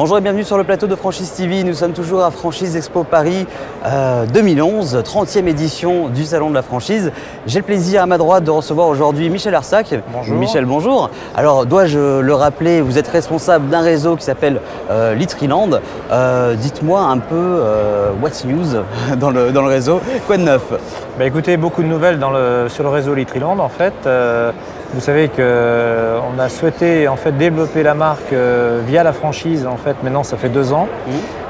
Bonjour et bienvenue sur le plateau de Franchise TV. Nous sommes toujours à Franchise Expo Paris 2011, 30e édition du Salon de la Franchise. J'ai le plaisir à ma droite de recevoir aujourd'hui Michel Arsac. Bonjour. Michel, bonjour. Alors, dois-je le rappeler, vous êtes responsable d'un réseau qui s'appelle Litriland. Dites-moi un peu what's news dans le réseau. Quoi de neuf? Écoutez, beaucoup de nouvelles sur le réseau Litriland en fait. Vous savez qu'on a souhaité en fait développer la marque via la franchise. En fait, maintenant, ça fait 2 ans.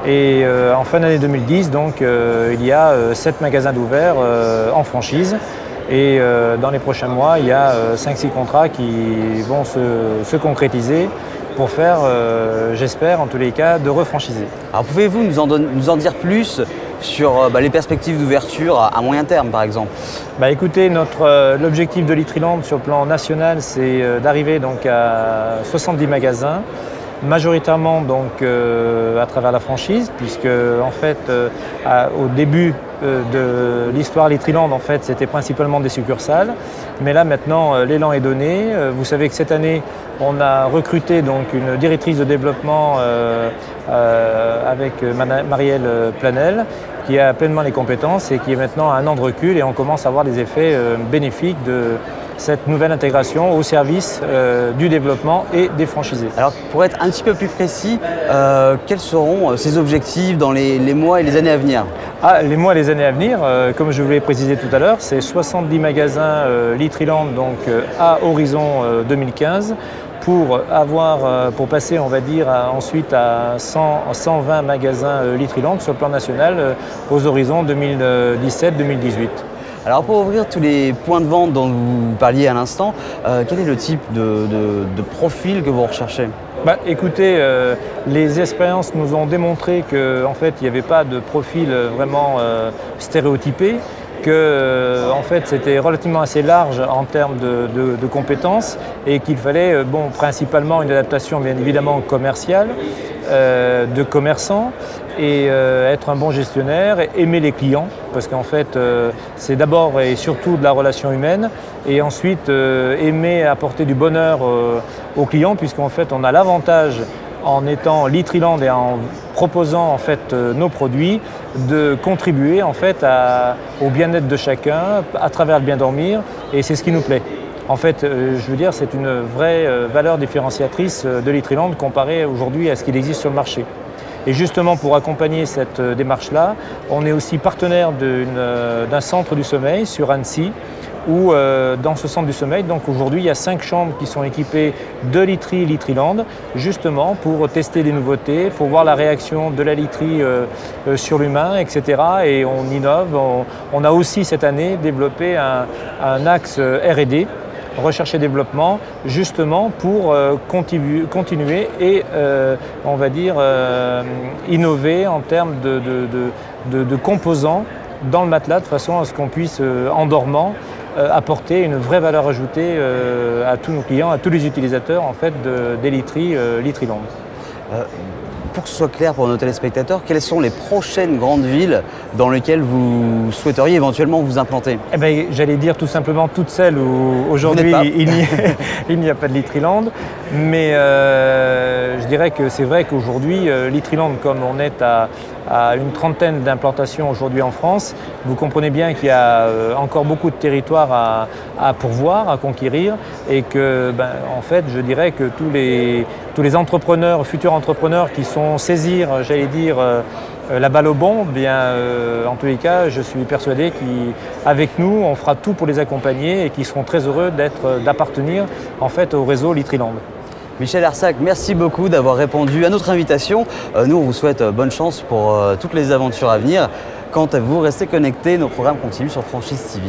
Et en fin d'année 2010, donc, il y a 7 magasins d'ouverts en franchise. Et dans les prochains mois, il y a 5-6 contrats qui vont se concrétiser pour faire, j'espère en tous les cas, de refranchiser. Alors, pouvez-vous nous en dire plus sur les perspectives d'ouverture à moyen terme, par exemple? Écoutez, l'objectif de Litriland sur le plan national, c'est d'arriver donc à 70 magasins, majoritairement donc à travers la franchise, puisque en fait au début de l'histoire Litriland, en fait, c'était principalement des succursales, mais là maintenant l'élan est donné. Vous savez que cette année on a recruté donc une directrice de développement avec Marielle Planel, qui a pleinement les compétences et qui est maintenant à 1 an de recul, et on commence à voir des effets bénéfiques de cette nouvelle intégration au service du développement et des franchisés. Alors, pour être un petit peu plus précis, quels seront ces objectifs dans les mois et les années à venir? Les mois et les années à venir, comme je vous l'ai précisé tout à l'heure, c'est 70 magasins Litriland donc, à horizon 2015. Pour passer, on va dire, ensuite à 120 magasins Litriland sur le plan national aux horizons 2017-2018. Alors, pour ouvrir tous les points de vente dont vous parliez à l'instant, quel est le type de profil que vous recherchez? Écoutez, les expériences nous ont démontré qu'en fait, il n'y avait pas de profil vraiment stéréotypé, que en fait, c'était relativement assez large en termes de compétences, et qu'il fallait principalement une adaptation bien évidemment commerciale, de commerçants, et être un bon gestionnaire, aimer les clients, parce qu'en fait c'est d'abord et surtout de la relation humaine, et ensuite aimer apporter du bonheur aux clients, puisqu'en fait on a l'avantage, en étant Litriland et en proposant en fait nos produits, de contribuer en fait au bien-être de chacun à travers le bien dormir, et c'est ce qui nous plaît. En fait, je veux dire, c'est une vraie valeur différenciatrice de Litriland comparée aujourd'hui à ce qu'il existe sur le marché. Et justement, pour accompagner cette démarche-là, on est aussi partenaire d'un centre du sommeil sur Annecy, où dans ce centre du sommeil, donc aujourd'hui, il y a 5 chambres qui sont équipées de literie Litriland, justement pour tester des nouveautés, pour voir la réaction de la literie sur l'humain, etc. Et on innove. On a aussi cette année développé un axe R&D, recherche et développement, justement pour continuer et on va dire innover en termes de composants dans le matelas, de façon à ce qu'on puisse en dormant apporter une vraie valeur ajoutée à tous nos clients, à tous les utilisateurs en fait des literies Litriland. Pour que ce soit clair pour nos téléspectateurs, quelles sont les prochaines grandes villes dans lesquelles vous souhaiteriez éventuellement vous implanter? J'allais dire tout simplement toutes celles où aujourd'hui il n'y a pas de Litriland, mais je dirais que c'est vrai qu'aujourd'hui Litriland, comme on est à une trentaine d'implantations aujourd'hui en France, vous comprenez bien qu'il y a encore beaucoup de territoires à pourvoir, à conquérir, et que en fait je dirais que tous les entrepreneurs, futurs entrepreneurs qui sont saisir, j'allais dire, la balle au bon, en tous les cas, je suis persuadé qu'avec nous, on fera tout pour les accompagner, et qu'ils seront très heureux d'appartenir en fait au réseau Litriland. Michel Arsac, merci beaucoup d'avoir répondu à notre invitation. Nous, on vous souhaite bonne chance pour toutes les aventures à venir. Quant à vous, restez connectés, nos programmes continuent sur Franchise TV.